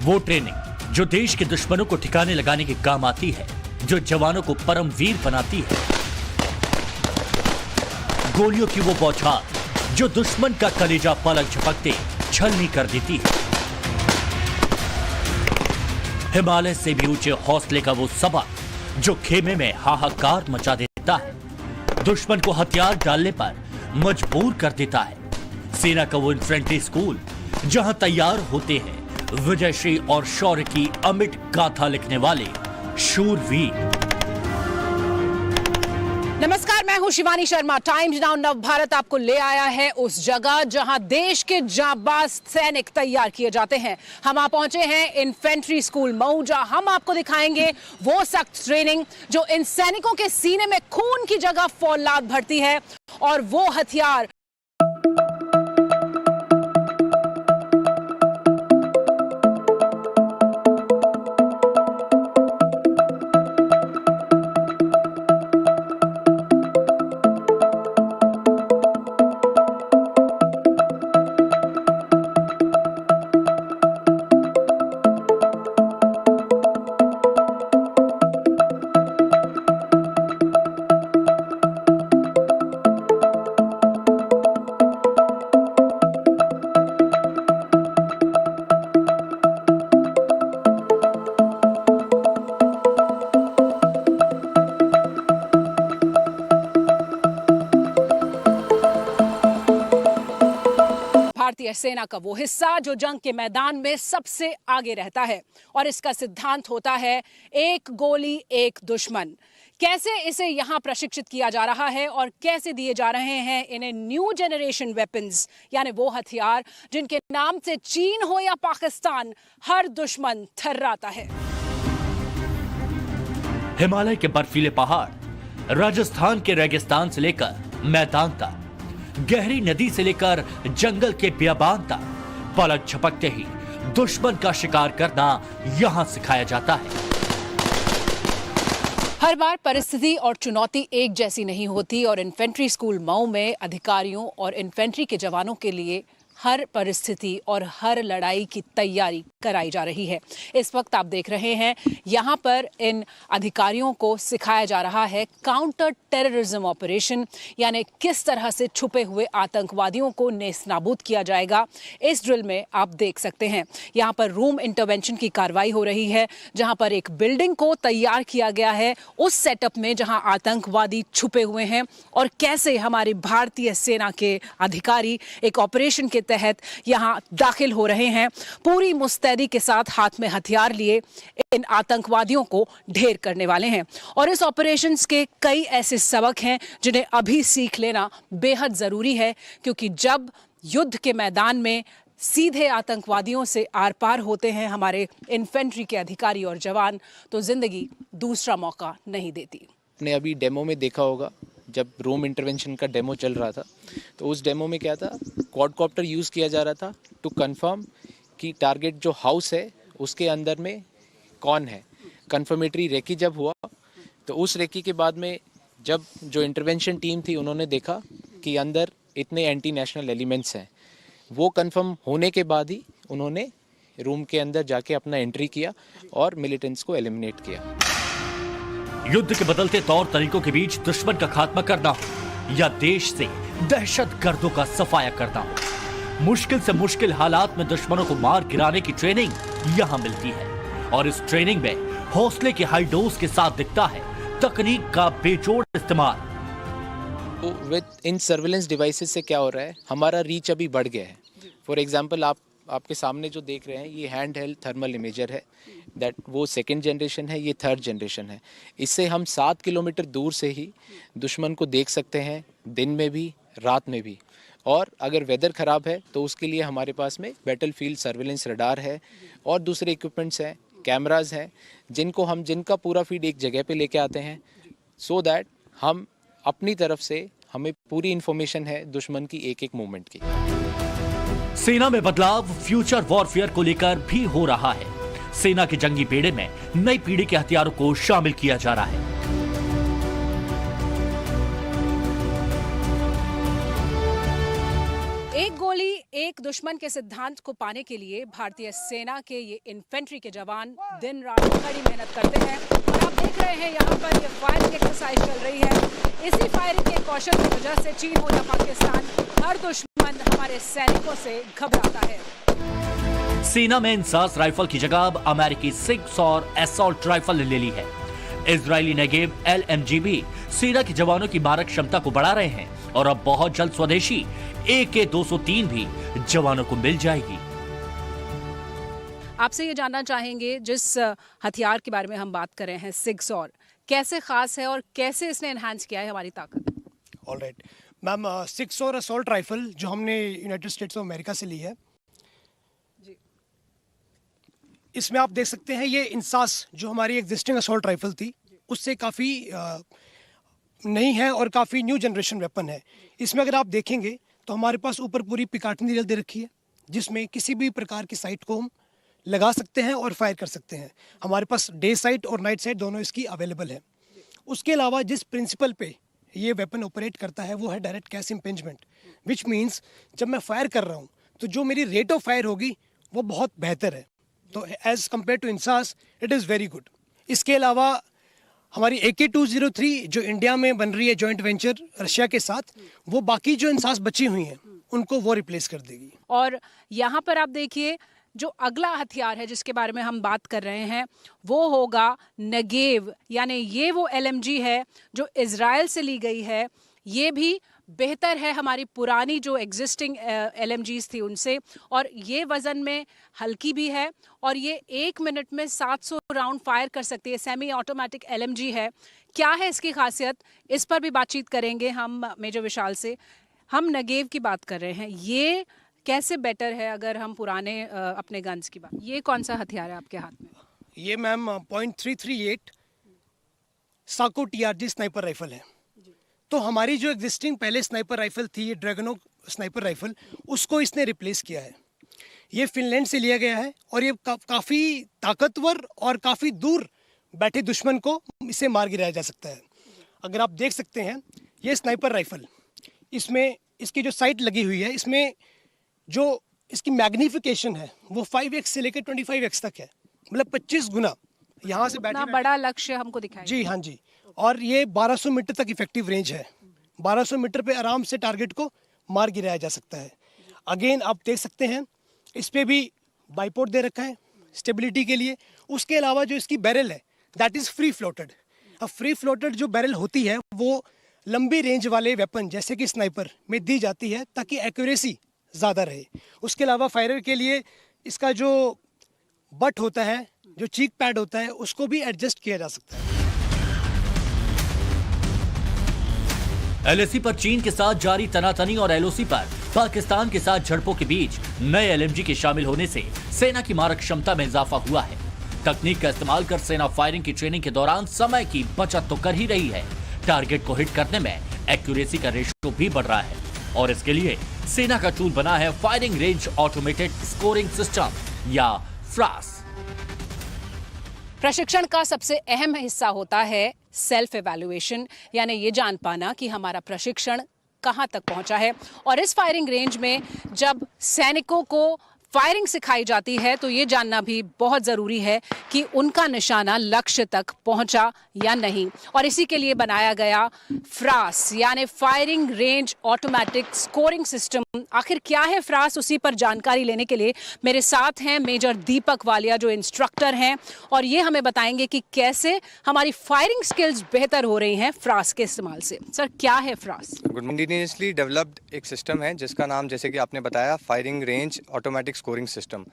वो ट्रेनिंग जो देश के दुश्मनों को ठिकाने लगाने के काम आती है, जो जवानों को परमवीर बनाती है। गोलियों की वो बौछार जो दुश्मन का कलेजा पलक झपकते छलनी कर देती है। हिमालय से भी ऊंचे हौसले का वो सबक जो खेमे में हाहाकार मचा देता है, दुश्मन को हथियार डालने पर मजबूर कर देता है। सेना का वो इन्फेंट्री स्कूल जहां तैयार होते हैं विजयश्री और शौर्य की अमिट गाथा लिखने वाले शूरवीर। नमस्कार, मैं हूं शिवानी शर्मा। टाइम्स नाउ नव भारत आपको ले आया है उस जगह जहां देश के जांबाज सैनिक तैयार किए जाते हैं। हम आ पहुंचे हैं इन्फेंट्री स्कूल मऊ, जहां हम आपको दिखाएंगे वो सख्त ट्रेनिंग जो इन सैनिकों के सीने में खून की जगह फौलाद भरती है, और वो हथियार भारतीय सेना का वो हिस्सा जो जंग के मैदान में सबसे आगे रहता है, और इसका सिद्धांत होता है एक गोली एक दुश्मन। कैसे इसे यहां प्रशिक्षित किया जा रहा है और कैसे दिए जा रहे हैं इन्हें न्यू जनरेशन वेपन्स, यानी वो हथियार जिनके नाम से चीन हो या पाकिस्तान हर दुश्मन थर्राता है। हिमालय के बर्फीले पहाड़, राजस्थान के रेगिस्तान से लेकर मैदान तक, गहरी नदी से लेकर जंगल के बियाबान तक, पलक झपकते ही दुश्मन का शिकार करना यहां सिखाया जाता है। हर बार परिस्थिति और चुनौती एक जैसी नहीं होती, और इन्फेंट्री स्कूल मऊ में अधिकारियों और इन्फेंट्री के जवानों के लिए हर परिस्थिति और हर लड़ाई की तैयारी कराई जा रही है। इस वक्त आप देख रहे हैं यहाँ पर इन अधिकारियों को सिखाया जा रहा है काउंटर टेररिज्म ऑपरेशन, यानी किस तरह से छुपे हुए आतंकवादियों को नेस्तनाबूद किया जाएगा। इस ड्रिल में आप देख सकते हैं यहाँ पर रूम इंटरवेंशन की कार्रवाई हो रही है, जहाँ पर एक बिल्डिंग को तैयार किया गया है उस सेटअप में जहाँ आतंकवादी छुपे हुए हैं, और कैसे हमारी भारतीय सेना के अधिकारी एक ऑपरेशन के तहत यहां दाखिल हो रहे हैं, पूरी मुस्तैदी के साथ हाथ में हथियार लिए इन आतंकवादियों को ढेर करने वाले हैं। और इस ऑपरेशंस के कई ऐसे सबक हैं जिन्हें अभी सीख लेना बेहद जरूरी है, क्योंकि जब युद्ध के मैदान में सीधे आतंकवादियों से आर पार होते हैं हमारे इन्फेंट्री के अधिकारी और जवान, तो जिंदगी दूसरा मौका नहीं देती। आपने अभी डेमो में देखा होगा, जब रोम इंटरवेंशन का डेमो चल रहा था, तो उस डेमो में क्या था, क्वाडकॉप्टर यूज़ किया जा रहा था टू कंफर्म कि टारगेट जो हाउस है उसके अंदर में कौन है। कंफर्मेटरी रेकी जब हुआ, तो उस रेकी के बाद में जब जो इंटरवेंशन टीम थी उन्होंने देखा कि अंदर इतने एंटी नेशनल एलिमेंट्स हैं, वो कंफर्म होने के बाद ही उन्होंने रूम के अंदर जाके अपना एंट्री किया और मिलिटेंट्स को एलिमिनेट किया। युद्ध के बदलते तौर तरीकों के बीच दुश्मन का खात्मा करना हो या देश से दहशतगर्दों का सफाया करना हो, मुश्किल से मुश्किल हालात में दुश्मनों को मार गिराने की ट्रेनिंग यहां मिलती है। और इस ट्रेनिंग में हौसले के हाई डोज के साथ दिखता है तकनीक का बेजोड़ इस्तेमाल। विद इन सर्विलेंस डिवाइसेस से क्या हो रहा है, हमारा रीच अभी बढ़ गया है। फॉर एग्जांपल आपके सामने जो देख रहे हैं ये हैंड हेल्ड थर्मल इमेजर है, दैट वो सेकेंड जनरेशन है, ये थर्ड जनरेशन है। इससे हम 7 किलोमीटर दूर से ही दुश्मन को देख सकते हैं, दिन में भी रात में भी। और अगर वेदर ख़राब है तो उसके लिए हमारे पास में बैटलफील्ड सर्विलेंस रडार है और दूसरे इक्विपमेंट्स हैं, कैमराज हैं, जिनका पूरा फीड एक जगह पे लेके आते हैं, सो दैट हम अपनी तरफ से हमें पूरी इन्फॉर्मेशन है दुश्मन की एक एक मूवमेंट की। सेना में बदलाव फ्यूचर वॉरफेयर को लेकर भी हो रहा है। सेना के जंगी बेड़े में नई पीढ़ी के हथियारों को शामिल किया जा रहा है। एक गोली एक दुश्मन के सिद्धांत को पाने के लिए भारतीय सेना के ये इन्फेंट्री के जवान दिन रात कड़ी मेहनत करते हैं और आप देख रहे हैं यहाँ पर ये फायरिंग एक्सरसाइज चल रही है। इसी फायरिंग के कौशल की वजह से चीन हो या पाकिस्तान, हर दुश्मन हमारे सैनिकों से घबराता है। सेना में इंसास राइफल की जगह अब अमेरिकी सिग्स और असॉल्ट राइफल ले ली है। इजरायली नेगेव LMG भी सेना के जवानों की मारक क्षमता को बढ़ा रहे हैं और अब बहुत जल्द स्वदेशी AK-203 भी जवानों को मिल जाएगी। आपसे ये जानना चाहेंगे, जिस हथियार के बारे में हम बात कर रहे हैं सिग्स, और कैसे खास है और कैसे इसने एनहांस किया है हमारी ताकत? ऑलराइट मैम, सिक्स और असॉल्ट राइफल जो हमने यूनाइटेड स्टेट्स ऑफ अमेरिका से ली है, इसमें आप देख सकते हैं ये इंसास जो हमारी एग्जिस्टिंग असॉल्ट राइफल थी उससे काफ़ी नई है और काफ़ी न्यू जनरेशन वेपन है। इसमें अगर आप देखेंगे तो हमारे पास ऊपर पूरी पिकाटनी नीडल दे रखी है जिसमें किसी भी प्रकार की साइट को हम लगा सकते हैं और फायर कर सकते हैं। हमारे पास डे साइट और नाइट साइट दोनों इसकी अवेलेबल है। उसके अलावा जिस प्रिंसिपल पे ये वेपन ऑपरेट करता है वो है direct cash impingement, which means जब मैं फायर कर रहा हूँ तो जो मेरी रेट ऑफ फायर होगी वो बहुत बेहतर है। तो as compare to INSAS it is very good. इसके अलावा हमारी AK-203 जो इंडिया में बन रही है जॉइंट वेंचर रशिया के साथ, वो बाकी जो इंसास बची हुई हैं उनको वो रिप्लेस कर देगी। और यहाँ पर आप देखिए जो अगला हथियार है जिसके बारे में हम बात कर रहे हैं वो होगा नेगेव, यानी ये वो LMG है जो इजराइल से ली गई है। ये भी बेहतर है हमारी पुरानी जो एग्जिस्टिंग LMGs थी उनसे, और ये वज़न में हल्की भी है और ये 1 मिनट में 700 राउंड फायर कर सकती है। सेमी ऑटोमेटिक LMG है। क्या है इसकी खासियत, इस पर भी बातचीत करेंगे हम मेजर विशाल से। हम नेगेव की बात कर रहे हैं, ये कैसे बेटर है अगर हम पुराने अपने गन्स की बात? ये कौन सा हथियार है आपके हाथ में? ये मैम .338 साको TRG स्नाइपर राइफल है। तो हमारी जो एग्जिस्टिंग पहले स्नाइपर राइफल थी ये ड्रैगनो स्नाइपर राइफल, उसको इसने रिप्लेस किया है। ये फिनलैंड से लिया गया है और ये काफ़ी ताकतवर और काफ़ी दूर बैठे दुश्मन को इसे मार गिराया जा सकता है। अगर आप देख सकते हैं ये स्नाइपर राइफल, इसमें इसकी जो साइट लगी हुई है, इसमें जो इसकी मैग्नीफिकेशन है वो 5x से लेकर 25x तक है, मतलब 25 गुना यहाँ से इतना बड़ा लक्ष्य हमको दिखाई। जी हाँ जी। और ये 1200 मीटर तक इफेक्टिव रेंज है। 1200 मीटर पे आराम से टारगेट को मार गिराया जा सकता है। अगेन आप देख सकते हैं इस पे भी बाइपोर्ट दे रखा है स्टेबिलिटी के लिए। उसके अलावा जो इसकी बैरल है दैट इज़ फ्री फ्लोटेड। अब फ्री फ्लोटेड जो बैरल होती है वो लंबी रेंज वाले वेपन जैसे कि स्नाइपर में दी जाती है ताकि एक्यूरेसी ज़्यादा रहे। उसके अलावा फायरर के लिए इसका जो बट होता है, जो चीक पैड होता है, उसको भी एडजस्ट किया जा सकता है। LAC पर चीन के साथ जारी तनातनी और LOC पर पाकिस्तान के साथ झड़पों के बीच नए LMG के शामिल होने से सेना की मारक क्षमता में इजाफा हुआ है। तकनीक का इस्तेमाल कर सेना फायरिंग की ट्रेनिंग के दौरान समय की बचत तो कर ही रही है, टारगेट को हिट करने में एक्यूरेसी का रेशियो भी बढ़ रहा है और इसके लिए सेना का टूल बना है firing range automated scoring system या फ्रास। प्रशिक्षण का सबसे अहम हिस्सा होता है सेल्फ एवैल्यूएशन, यानी ये जान पाना कि हमारा प्रशिक्षण कहां तक पहुंचा है। और इस फायरिंग रेंज में जब सैनिकों को फायरिंग सिखाई जाती है तो ये जानना भी बहुत ज़रूरी है कि उनका निशाना लक्ष्य तक पहुंचा या नहीं। और इसी के लिए बनाया गया फ्रास यानी firing range automatic scoring system. आखिर क्या है फ्रास, उसी पर जानकारी लेने के लिए मेरे साथ हैं मेजर दीपक वालिया जो इंस्ट्रक्टर हैं और ये हमें बताएंगे कि कैसे हमारी फायरिंग स्किल्स बेहतर हो रही हैं फ्रास के इस्तेमाल से। सर, क्या है फ्रास? इंडिजिनियसली डेवलप्ड एक सिस्टम है जिसका नाम, जैसे कि आपने बताया, firing range automatic scoring system.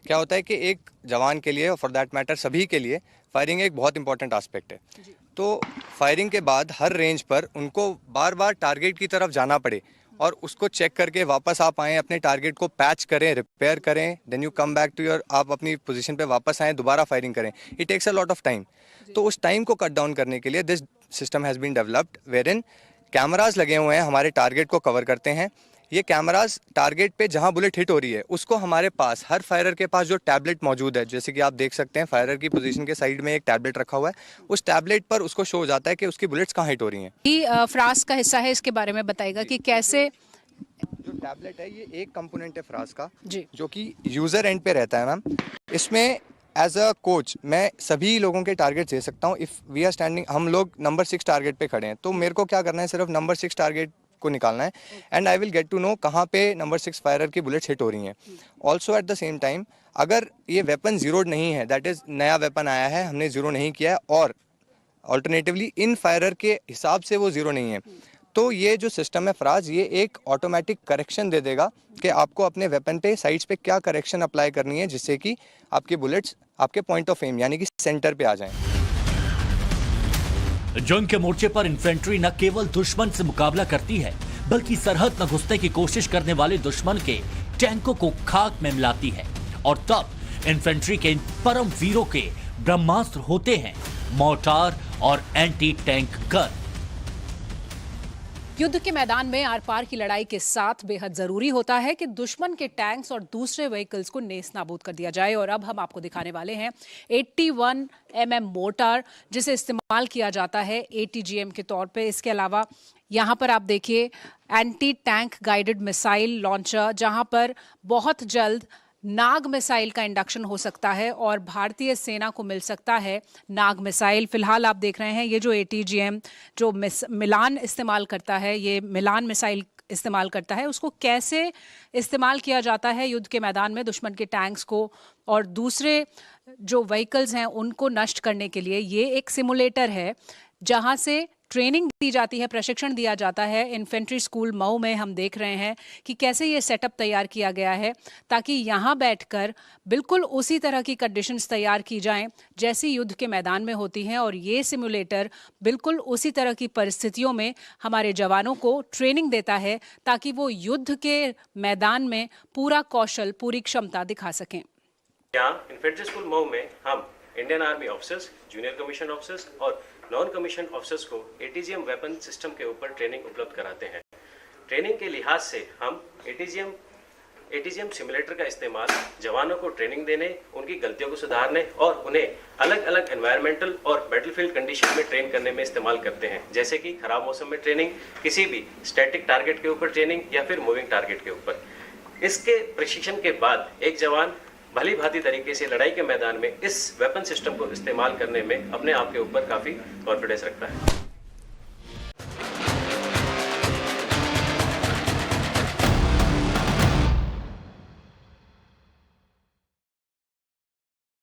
क्या होता है कि एक जवान के लिए, फॉर दैट मैटर सभी के लिए, फायरिंग एक बहुत इंपॉर्टेंट एस्पेक्ट है। तो फायरिंग के बाद हर रेंज पर उनको बार बार टारगेट की तरफ जाना पड़े और उसको चेक करके वापस आप आएँ, अपने टारगेट को पैच करें, रिपेयर करें, then you come back to your, आप अपनी पोजीशन पे वापस आएँ, दोबारा फायरिंग करें। It takes a lot of time. तो उस टाइम को कट डाउन करने के लिए this system has been developed where in cameras लगे हुए हैं, हमारे टारगेट को कवर करते हैं। ये कैमरास टारगेट पे जहां बुलेट हिट हो रही है उसको हमारे पास, हर फायरर के पास जो टैबलेट मौजूद है, जैसे कि आप देख सकते हैं फायरर की पोजीशन के साइड में एक टैबलेट रखा हुआ है, उस टैबलेट पर उसको शो हो जाता है कि उसकी बुलेट्स कहाँ हिट हो रही हैं। ये फ्रास का हिस्सा है, इसके बारे में बताएगा कि कैसे जो टैबलेट है ये एक कंपोनेंट है फ्राज का जी। जो कि यूजर एंड पे रहता है मैम। इसमें एज अ कोच मैं सभी लोगों के टारगेट दे सकता हूँ। इफ़ वी आर स्टैंडिंग, हम लोग नंबर 6 टारगेट पे खड़े हैं तो मेरे को क्या करना है, सिर्फ नंबर 6 टारगेट को निकालना है and I will get to know कहाँ पे नंबर 6 फायरर की बुलेट्स हिट हो रही हैं। Also at the same time अगर ये वेपन जीरोड नहीं है, दैट इज़ नया वेपन आया है, हमने जीरो नहीं किया है, और ऑल्टरनेटिवली इन फायरर के हिसाब से वो जीरो नहीं है, तो ये जो सिस्टम है फराज, ये एक ऑटोमेटिक करेक्शन दे देगा कि आपको अपने वेपन पे साइड्स पे क्या करेक्शन अप्लाई करनी है जिससे कि आपके बुलेट्स आपके पॉइंट ऑफ एम यानी कि सेंटर पे आ जाएं। जंग के मोर्चे पर इन्फेंट्री न केवल दुश्मन से मुकाबला करती है बल्कि सरहद न घुसने की कोशिश करने वाले दुश्मन के टैंकों को खाक में मिलाती है। और तब इन्फेंट्री के इन परम वीरों के ब्रह्मास्त्र होते हैं मोर्टार और एंटी टैंक गन। युद्ध के मैदान में आर पार की लड़ाई के साथ बेहद जरूरी होता है कि दुश्मन के टैंक्स और दूसरे व्हीकल्स को नेस्त नाबूद कर दिया जाए। और अब हम आपको दिखाने वाले हैं 81 mm मोर्टार, जिसे इस्तेमाल किया जाता है ATGM के तौर पे। इसके अलावा यहाँ पर आप देखिए anti tank guided missile launcher, जहाँ पर बहुत जल्द नाग मिसाइल का इंडक्शन हो सकता है और भारतीय सेना को मिल सकता है नाग मिसाइल। फिलहाल आप देख रहे हैं ये जो ATGM जो मिलान इस्तेमाल करता है, ये मिलान मिसाइल इस्तेमाल करता है, उसको कैसे इस्तेमाल किया जाता है युद्ध के मैदान में दुश्मन के टैंक्स को और दूसरे जो व्हीकल्स हैं उनको नष्ट करने के लिए। ये एक सिमुलेटर है जहां से ट्रेनिंग दी जाती है, प्रशिक्षण दिया जाता है। इन्फेंट्री स्कूल मऊ में हम देख रहे हैं कि कैसे ये सेटअप तैयार किया गया है ताकि यहाँ बैठकर बिल्कुल उसी तरह की कंडीशंस तैयार की जाएं जैसी युद्ध के मैदान में होती हैं। और ये सिमुलेटर बिल्कुल उसी तरह की परिस्थितियों में हमारे जवानों को ट्रेनिंग देता है ताकि वो युद्ध के मैदान में पूरा कौशल, पूरी क्षमता दिखा सकें। यहाँ इन्फेंट्री स्कूल मऊ में हम Indian army officers, junior commission officers और नॉन कमीशन ऑफिसर्स को ATGM वेपन सिस्टम के ऊपर ट्रेनिंग उपलब्ध कराते हैं। ट्रेनिंग के लिहाज से हम ATGM सिमुलेटर का इस्तेमाल जवानों को ट्रेनिंग देने, उनकी गलतियों को सुधारने और उन्हें अलग अलग एनवायरमेंटल और बैटलफील्ड कंडीशन में ट्रेन करने में इस्तेमाल करते हैं, जैसे कि खराब मौसम में ट्रेनिंग, किसी भी स्टैटिक टारगेट के ऊपर ट्रेनिंग या फिर मूविंग टारगेट के ऊपर। इसके प्रशिक्षण के बाद एक जवान भली भांति तरीके से लड़ाई के मैदान में इस वेपन सिस्टम को इस्तेमाल करने में अपने आप के ऊपर काफ़ी कॉन्फिडेंस रखता है।